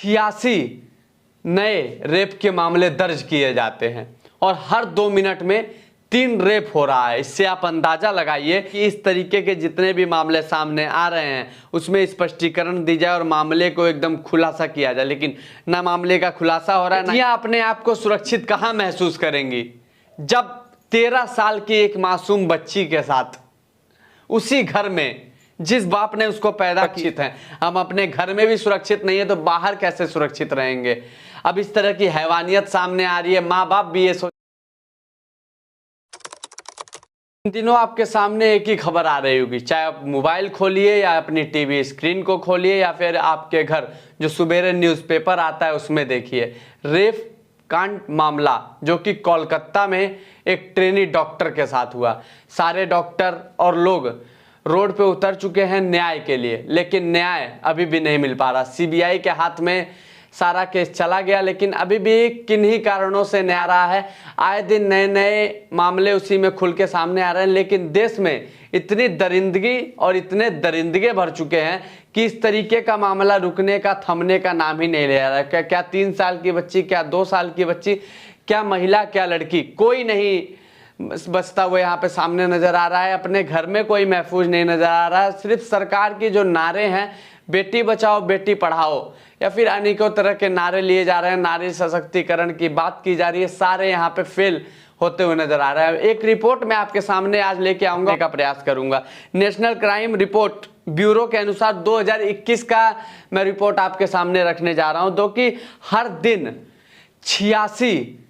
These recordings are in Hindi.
86 नए रेप के मामले दर्ज किए जाते हैं और हर 2 मिनट में 3 रेप हो रहा है। इससे आप अंदाजा लगाइए कि इस तरीके के जितने भी मामले सामने आ रहे हैं उसमें स्पष्टीकरण दी जाए और मामले को एकदम खुलासा किया जाए, लेकिन ना मामले का खुलासा हो रहा है। या अपने आप को सुरक्षित कहाँ महसूस करेंगी जब 13 साल की एक मासूम बच्ची के साथ उसी घर में जिस बाप ने उसको पैदा किया है, हम अपने घर में भी सुरक्षित नहीं है तो बाहर कैसे सुरक्षित रहेंगे। अब इस तरह की हैवानियत सामने आ रही है, माँ बाप भी ये इन दिनों आपके सामने एक ही खबर आ रही होगी, चाहे आप मोबाइल खोलिए या अपनी टीवी स्क्रीन को खोलिए या फिर आपके घर जो सुबेरे न्यूज़पेपर आता है उसमें देखिए। रेप कांड मामला जो कि कोलकाता में एक ट्रेनी डॉक्टर के साथ हुआ। सारे डॉक्टर और लोग रोड पे उतर चुके हैं न्याय के लिए, लेकिन न्याय अभी भी नहीं मिल पा रहा। सीबीआई के हाथ में सारा केस चला गया, लेकिन अभी भी किन्हीं कारणों से नहीं आ रहा है। आए दिन नए नए मामले उसी में खुल के सामने आ रहे हैं, लेकिन देश में इतनी दरिंदगी और इतने दरिंदगे भर चुके हैं कि इस तरीके का मामला रुकने का, थमने का नाम ही नहीं ले रहा है। क्या 3 साल की बच्ची, क्या 2 साल की बच्ची, क्या महिला, क्या लड़की, कोई नहीं बचता हुआ यहाँ पे सामने नजर आ रहा है। अपने घर में कोई महफूज नहीं नजर आ रहा है। सिर्फ सरकार की जो नारे हैं, बेटी बचाओ बेटी पढ़ाओ या फिर अनेकों तरह के नारे लिए जा रहे हैं, नारी सशक्तिकरण की बात की जा रही है, सारे यहाँ पे फेल होते हुए नजर आ रहा है। एक रिपोर्ट मैं आपके सामने आज लेके आऊंगा का प्रयास करूंगा। नेशनल क्राइम रिपोर्ट ब्यूरो के अनुसार 2021 का मैं रिपोर्ट आपके सामने रखने जा रहा हूं, जो कि हर दिन 86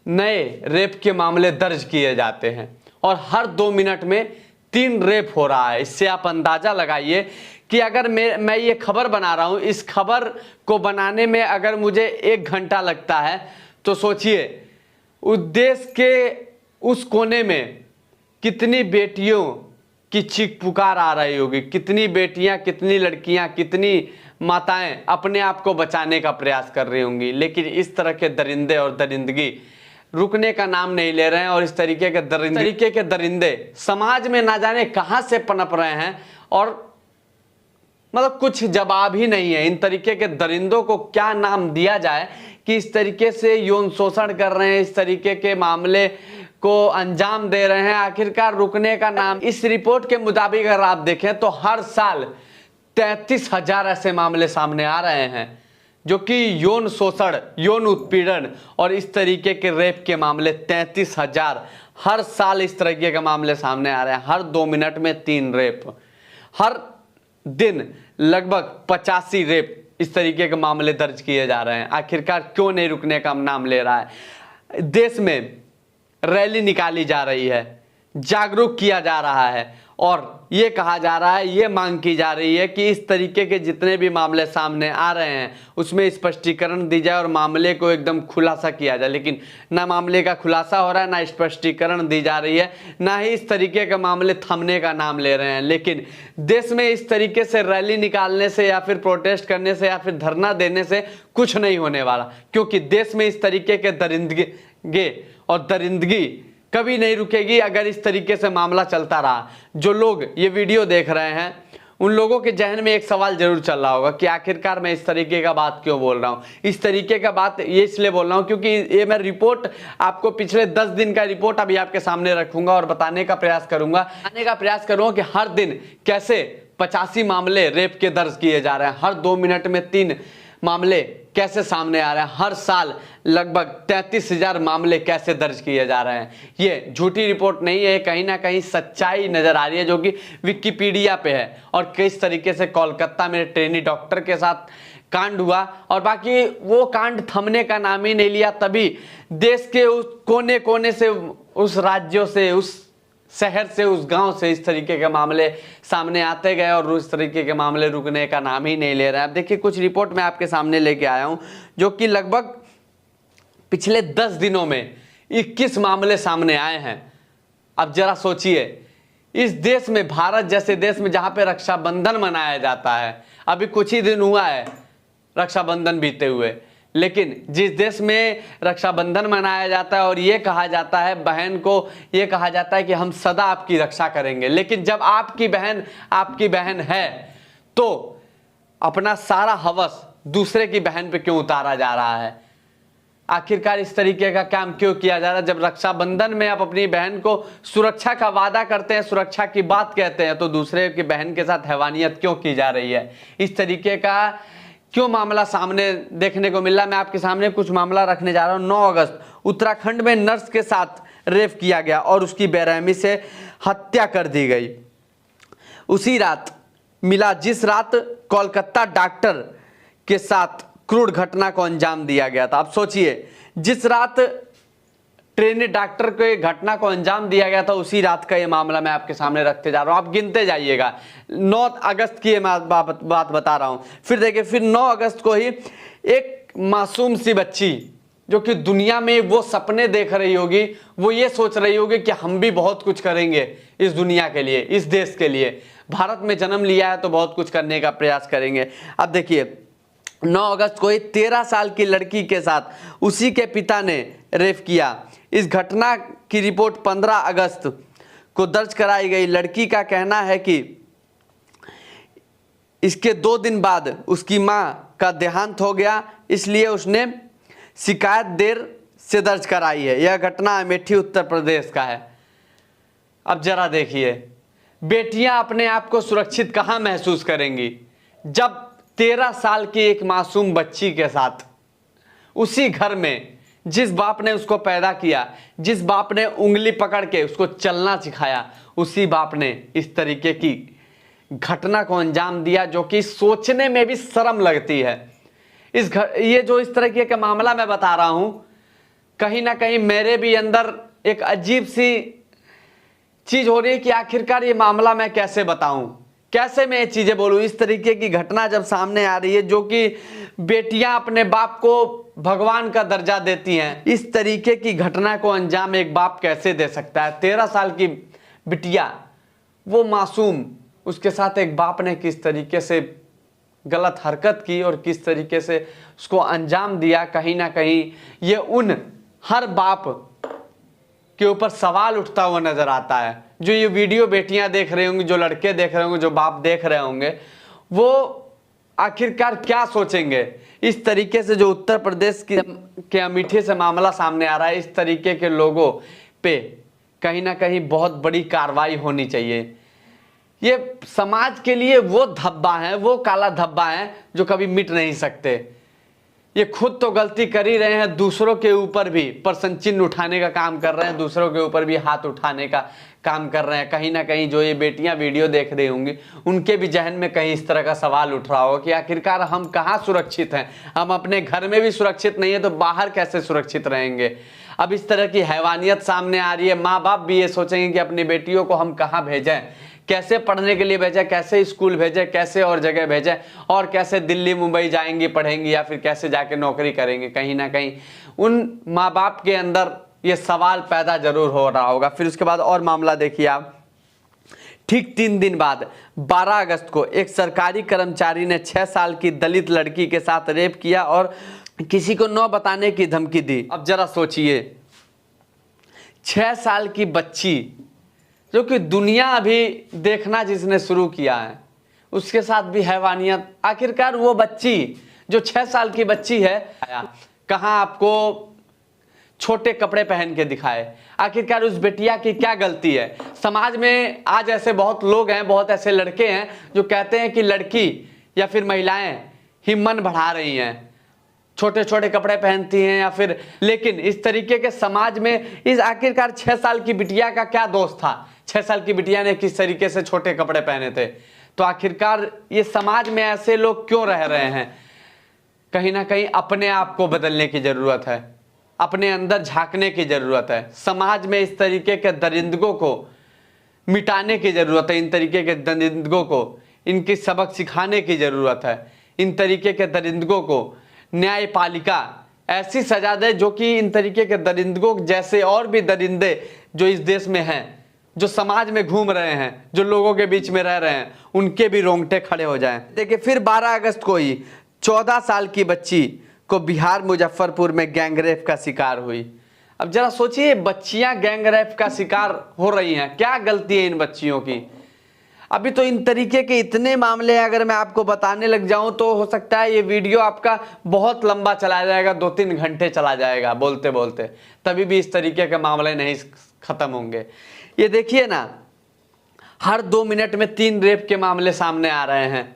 नए रेप के मामले दर्ज किए जाते हैं और हर 2 मिनट में 3 रेप हो रहा है। इससे आप अंदाजा लगाइए कि अगर मैं ये खबर बना रहा हूं, इस खबर को बनाने में अगर मुझे 1 घंटा लगता है तो सोचिए उस देश के उस कोने में कितनी बेटियों की चीख पुकार आ रही होगी, कितनी बेटियां, कितनी लड़कियां, कितनी माताएं अपने आप को बचाने का प्रयास कर रही होंगी। लेकिन इस तरह के दरिंदे और दरिंदगी रुकने का नाम नहीं ले रहे हैं और इस तरीके के दरिंदे समाज में ना जाने कहां से पनप रहे हैं और मतलब कुछ जवाब ही नहीं है। इन तरीके के दरिंदों को क्या नाम दिया जाए कि इस तरीके से यौन शोषण कर रहे हैं, इस तरीके के मामले को अंजाम दे रहे हैं। आखिरकार रुकने का नाम, इस रिपोर्ट के मुताबिक अगर आप देखें तो हर साल 33,000 ऐसे मामले सामने आ रहे हैं जो कि यौन शोषण, यौन उत्पीड़न और इस तरीके के रेप के मामले 33,000 हर साल इस तरीके के मामले सामने आ रहे हैं। हर 2 मिनट में 3 रेप, हर दिन लगभग 85 रेप इस तरीके के मामले दर्ज किए जा रहे हैं। आखिरकार क्यों नहीं रुकने का नाम ले रहा है। देश में रैली निकाली जा रही है, जागरूक किया जा रहा है और ये कहा जा रहा है, ये मांग की जा रही है कि इस तरीके के जितने भी मामले सामने आ रहे हैं उसमें स्पष्टीकरण दी जाए और मामले को एकदम खुलासा किया जाए। लेकिन ना मामले का खुलासा हो रहा है, ना स्पष्टीकरण दी जा रही है, ना ही इस तरीके के मामले थमने का नाम ले रहे हैं। लेकिन देश में इस तरीके से रैली निकालने से या फिर प्रोटेस्ट करने से या फिर धरना देने से कुछ नहीं होने वाला, क्योंकि देश में इस तरीके के दरिंदगी और दरिंदगी कभी नहीं रुकेगी अगर इस तरीके से मामला चलता रहा। जो लोग ये वीडियो देख रहे हैं उन लोगों के जहन में एक सवाल जरूर चल रहा होगा कि आखिरकार मैं इस तरीके का बात क्यों बोल रहा हूँ। इस तरीके का बात ये इसलिए बोल रहा हूँ क्योंकि ये मैं रिपोर्ट आपको पिछले 10 दिन का रिपोर्ट अभी आपके सामने रखूंगा और बताने का प्रयास करूंगा कि हर दिन कैसे 85 मामले रेप के दर्ज किए जा रहे हैं, हर 2 मिनट में 3 मामले कैसे सामने आ रहे हैं, हर साल लगभग 33,000 मामले कैसे दर्ज किए जा रहे हैं। ये झूठी रिपोर्ट नहीं है, कहीं ना कहीं सच्चाई नजर आ रही है जो कि विकिपीडिया पे है। और किस तरीके से कोलकाता में ट्रेनी डॉक्टर के साथ कांड हुआ और बाकी वो कांड थमने का नाम ही नहीं लिया, तभी देश के उस कोने कोने से, उस राज्यों से, उस शहर से, उस गांव से इस तरीके के मामले सामने आते गए और उस तरीके के मामले रुकने का नाम ही नहीं ले रहे हैं। अब देखिए कुछ रिपोर्ट मैं आपके सामने लेके आया हूं जो कि लगभग पिछले 10 दिनों में 21 मामले सामने आए हैं। अब जरा सोचिए, इस देश में, भारत जैसे देश में जहां पे रक्षाबंधन मनाया जाता है, अभी कुछ ही दिन हुआ है रक्षाबंधन बीते हुए, लेकिन जिस देश में रक्षाबंधन मनाया जाता है और ये कहा जाता है बहन को, ये कहा जाता है कि हम सदा आपकी रक्षा करेंगे, लेकिन जब आपकी बहन है तो अपना सारा हवस दूसरे की बहन पे क्यों उतारा जा रहा है? आखिरकार इस तरीके का काम क्यों किया जा रहा है? जब रक्षाबंधन में आप अपनी बहन को सुरक्षा का वादा करते हैं, सुरक्षा की बात कहते हैं, तो दूसरे की बहन के साथ हैवानियत क्यों की जा रही है? इस तरीके का क्यों मामला सामने देखने को मिल रहा है? मैं आपके सामने कुछ मामला रखने जा रहा हूं। 9 अगस्त उत्तराखंड में नर्स के साथ रेप किया गया और उसकी बेरहमी से हत्या कर दी गई। उसी रात मिला जिस रात कोलकाता डॉक्टर के साथ क्रूर घटना को अंजाम दिया गया था। अब सोचिए, जिस रात ट्रेनी डॉक्टर को घटना को अंजाम दिया गया था, उसी रात का ये मामला मैं आपके सामने रखते जा रहा हूं। आप गिनते जाइएगा। 9 अगस्त की मैं बात बता रहा हूं। फिर देखिए, फिर 9 अगस्त को ही एक मासूम सी बच्ची जो कि दुनिया में वो सपने देख रही होगी, वो ये सोच रही होगी कि हम भी बहुत कुछ करेंगे इस दुनिया के लिए, इस देश के लिए। भारत में जन्म लिया है तो बहुत कुछ करने का प्रयास करेंगे। अब देखिए, 9 अगस्त को ही 13 साल की लड़की के साथ उसी के पिता ने रेप किया। इस घटना की रिपोर्ट 15 अगस्त को दर्ज कराई गई। लड़की का कहना है कि इसके 2 दिन बाद उसकी मां का देहांत हो गया, इसलिए उसने शिकायत देर से दर्ज कराई है। यह घटना अमेठी उत्तर प्रदेश का है। अब जरा देखिए, बेटियां अपने आप को सुरक्षित कहां महसूस करेंगी जब 13 साल की एक मासूम बच्ची के साथ उसी घर में, जिस बाप ने उसको पैदा किया, जिस बाप ने उंगली पकड़ के उसको चलना सिखाया, उसी बाप ने इस तरीके की घटना को अंजाम दिया, जो कि सोचने में भी शर्म लगती है। ये जो इस तरीके का मामला मैं बता रहा हूं, कहीं ना कहीं मेरे भी अंदर एक अजीब सी चीज हो रही है कि आखिरकार ये मामला मैं कैसे बताऊं, कैसे मैं ये चीजें बोलूं। इस तरीके की घटना जब सामने आ रही है, जो कि बेटियां अपने बाप को भगवान का दर्जा देती हैं, इस तरीके की घटना को अंजाम एक बाप कैसे दे सकता है? 13 साल की बिटिया, वो मासूम, उसके साथ एक बाप ने किस तरीके से गलत हरकत की और किस तरीके से उसको अंजाम दिया। कहीं ना कहीं ये उन हर बाप के ऊपर सवाल उठता हुआ नजर आता है। जो ये वीडियो बेटियां देख रही होंगी, जो लड़के देख रहे होंगे, जो बाप देख रहे होंगे, वो आखिरकार क्या सोचेंगे? इस तरीके से जो उत्तर प्रदेश के अमेठी से मामला सामने आ रहा है, इस तरीके के लोगों पे कहीं ना कहीं बहुत बड़ी कार्रवाई होनी चाहिए। ये समाज के लिए वो धब्बा है, वो काला धब्बा है जो कभी मिट नहीं सकते। ये खुद तो गलती कर ही रहे हैं, दूसरों के ऊपर भी प्रश्न चिन्ह उठाने का काम कर रहे हैं, दूसरों के ऊपर भी हाथ उठाने का काम कर रहे हैं। कहीं ना कहीं जो ये बेटियां वीडियो देख रही होंगी, उनके भी जहन में कहीं इस तरह का सवाल उठ रहा होगा कि आखिरकार हम कहाँ सुरक्षित हैं? हम अपने घर में भी सुरक्षित नहीं है तो बाहर कैसे सुरक्षित रहेंगे? अब इस तरह की हैवानियत सामने आ रही है। माँ बाप भी ये सोचेंगे कि अपनी बेटियों को हम कहाँ भेजें, कैसे पढ़ने के लिए भेजें, कैसे स्कूल भेजें, कैसे और जगह भेजें, और कैसे दिल्ली मुंबई जाएंगी पढ़ेंगी, या फिर कैसे जाके नौकरी करेंगे। कहीं ना कहीं उन माँ बाप के अंदर ये सवाल पैदा जरूर हो रहा होगा। फिर उसके बाद और मामला देखिए आप। ठीक 3 दिन बाद 12 अगस्त को एक सरकारी कर्मचारी ने 6 साल की दलित लड़की के साथ रेप किया और किसी को न बताने की धमकी दी। अब जरा सोचिए, 6 साल की बच्ची, जो कि दुनिया अभी देखना जिसने शुरू किया है, उसके साथ भी हैवानियत। आखिरकार वो बच्ची जो 6 साल की बच्ची है, कहाँ आपको छोटे कपड़े पहन के दिखाए? आखिरकार उस बेटिया की क्या गलती है? समाज में आज ऐसे बहुत लोग हैं, बहुत ऐसे लड़के हैं जो कहते हैं कि लड़की या फिर महिलाएं ही मन बढ़ा रही हैं, छोटे छोटे कपड़े पहनती हैं या फिर, लेकिन इस तरीके के समाज में इस आखिरकार 6 साल की बिटिया का क्या दोष था? 6 साल की बिटिया ने किस तरीके से छोटे कपड़े पहने थे? तो आखिरकार ये समाज में ऐसे लोग क्यों रह रहे हैं? कहीं ना कहीं अपने आप को बदलने की जरूरत है, अपने अंदर झांकने की जरूरत है। समाज में इस तरीके के दरिंदगों को मिटाने की जरूरत है। इन तरीके के दरिंदगों को इनकी सबक सिखाने की जरूरत है। इन तरीके के दरिंदगों को न्यायपालिका ऐसी सजा दे जो कि इन तरीके के दरिंदगों जैसे और भी दरिंदे जो इस देश में हैं, जो समाज में घूम रहे हैं, जो लोगों के बीच में रह रहे हैं, उनके भी रोंगटे खड़े हो जाएं। देखिए, फिर 12 अगस्त को ही 14 साल की बच्ची को बिहार मुजफ्फरपुर में गैंगरेप का शिकार हुई। अब जरा सोचिए, बच्चियां गैंगरेप का शिकार हो रही हैं, क्या गलती है इन बच्चियों की? अभी तो इन तरीके के इतने मामले हैं, अगर मैं आपको बताने लग जाऊं तो हो सकता है ये वीडियो आपका बहुत लंबा चला जाएगा, 2-3 घंटे चला जाएगा बोलते बोलते, तभी भी इस तरीके के मामले नहीं खत्म होंगे। ये देखिए ना, हर 2 मिनट में 3 रेप के मामले सामने आ रहे हैं।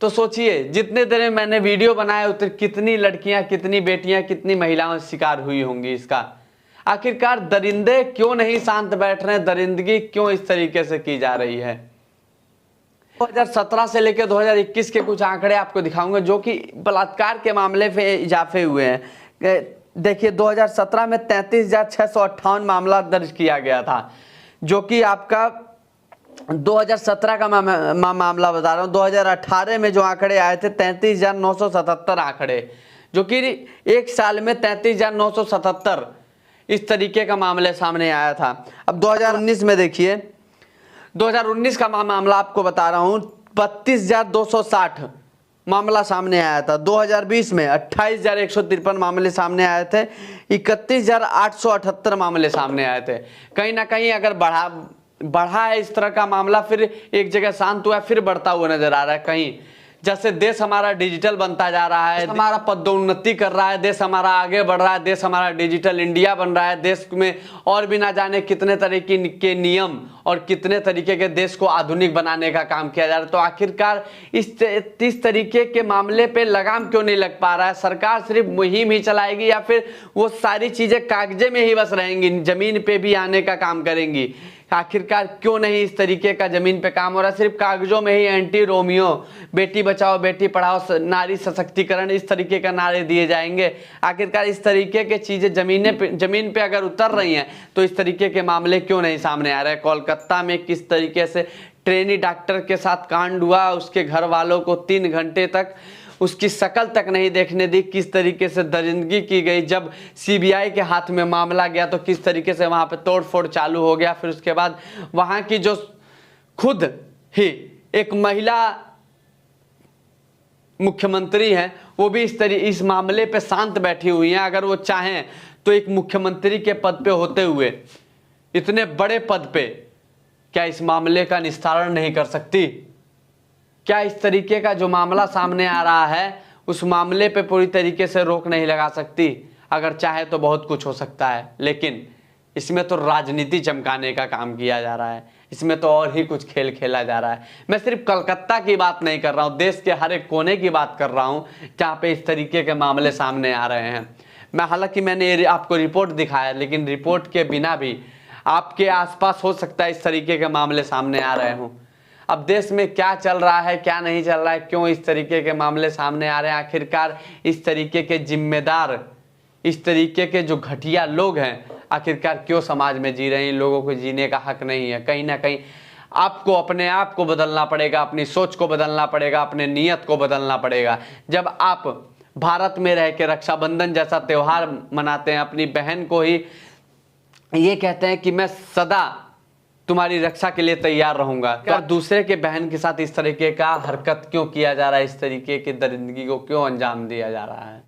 तो सोचिए, जितने देर में मैंने वीडियो बनाया उतने कितनी लड़कियां, कितनी बेटियां, कितनी महिलाएं शिकार हुई होंगी इसका। आखिरकार दरिंदे क्यों नहीं शांत बैठ रहे हैं, दरिंदगी क्यों इस तरीके से की जा रही है। 2017 से लेकर 2021 के कुछ आंकड़े आपको दिखाऊंगा जो कि बलात्कार के मामले पे इजाफे हुए हैं। देखिए 2017 में 33,658 मामला दर्ज किया गया था, जो कि आपका 2017 का मामला बता रहा हूँ। 2018 में जो आंकड़े आए थे 33,977 आंकड़े, जो कि एक साल में 33,977 इस तरीके का मामले सामने आया था। अब 2019 में देखिए, 2019 का मामला आपको बता रहा हूँ, 32,260 मामला सामने आया था। 2020 में 28,153 मामले सामने आए थे। 31,878 मामले सामने आए थे। कहीं ना कहीं अगर बढ़ा है इस तरह का मामला, फिर एक जगह शांत हुआ है, फिर बढ़ता हुआ नजर आ रहा है। कहीं जैसे देश हमारा डिजिटल बनता जा रहा है, हमारा पदोन्नति कर रहा है, देश हमारा आगे बढ़ रहा है, देश हमारा डिजिटल इंडिया बन रहा है, देश में और भी ना जाने कितने तरीके के नियम और कितने तरीके के देश को आधुनिक बनाने का काम किया जा रहा है। तो आखिरकार इस तरीके के मामले पे लगाम क्यों नहीं लग पा रहा है। सरकार सिर्फ मुहिम ही चलाएगी या फिर वो सारी चीजें कागजे में ही बस रहेंगी, जमीन पे भी आने का काम करेंगी। आखिरकार क्यों नहीं इस तरीके का जमीन पे काम हो रहा है। सिर्फ कागजों में ही एंटी रोमियो, बेटी बचाओ बेटी पढ़ाओ, नारी सशक्तिकरण, इस तरीके का नारे दिए जाएंगे। आखिरकार इस तरीके के चीजें जमीन पे अगर उतर रही हैं तो इस तरीके के मामले क्यों नहीं सामने आ रहे हैं। कोलकाता में किस तरीके से ट्रेनी डॉक्टर के साथ कांड हुआ, उसके घर वालों को 3 घंटे तक उसकी शक्ल तक नहीं देखने दी, किस तरीके से दरिंदगी की गई। जब सीबीआई के हाथ में मामला गया तो किस तरीके से वहां पे तोड़फोड़ चालू हो गया। फिर उसके बाद वहां की जो खुद ही एक महिला मुख्यमंत्री हैं, वो भी इस मामले पे शांत बैठी हुई हैं। अगर वो चाहें तो एक मुख्यमंत्री के पद पे होते हुए, इतने बड़े पद पे, क्या इस मामले का निस्तारण नहीं कर सकती? क्या इस तरीके का जो मामला सामने आ रहा है उस मामले पे पूरी तरीके से रोक नहीं लगा सकती? अगर चाहे तो बहुत कुछ हो सकता है, लेकिन इसमें तो राजनीति चमकाने का काम किया जा रहा है, इसमें तो और ही कुछ खेल खेला जा रहा है। मैं सिर्फ कलकत्ता की बात नहीं कर रहा हूँ, देश के हर एक कोने की बात कर रहा हूँ जहाँ पे इस तरीके के मामले सामने आ रहे हैं। हालांकि मैंने आपको रिपोर्ट दिखाया, लेकिन रिपोर्ट के बिना भी आपके आसपास हो सकता है इस तरीके के मामले सामने आ रहे हों। अब देश में क्या चल रहा है, क्या नहीं चल रहा है, क्यों इस तरीके के मामले सामने आ रहे हैं, आखिरकार इस तरीके के जिम्मेदार, इस तरीके के जो घटिया लोग हैं, आखिरकार क्यों समाज में जी रहे हैं। इन लोगों को जीने का हक नहीं है। कहीं ना कहीं आपको अपने आप को बदलना पड़ेगा, अपनी सोच को बदलना पड़ेगा, अपने नियत को बदलना पड़ेगा। जब आप भारत में रह के रक्षाबंधन जैसा त्यौहार मनाते हैं, अपनी बहन को ही ये कहते हैं कि मैं सदा तुम्हारी रक्षा के लिए तैयार रहूंगा, और दूसरे के बहन के साथ इस तरीके का हरकत क्यों किया जा रहा है, इस तरीके की दरिंदगी को क्यों अंजाम दिया जा रहा है।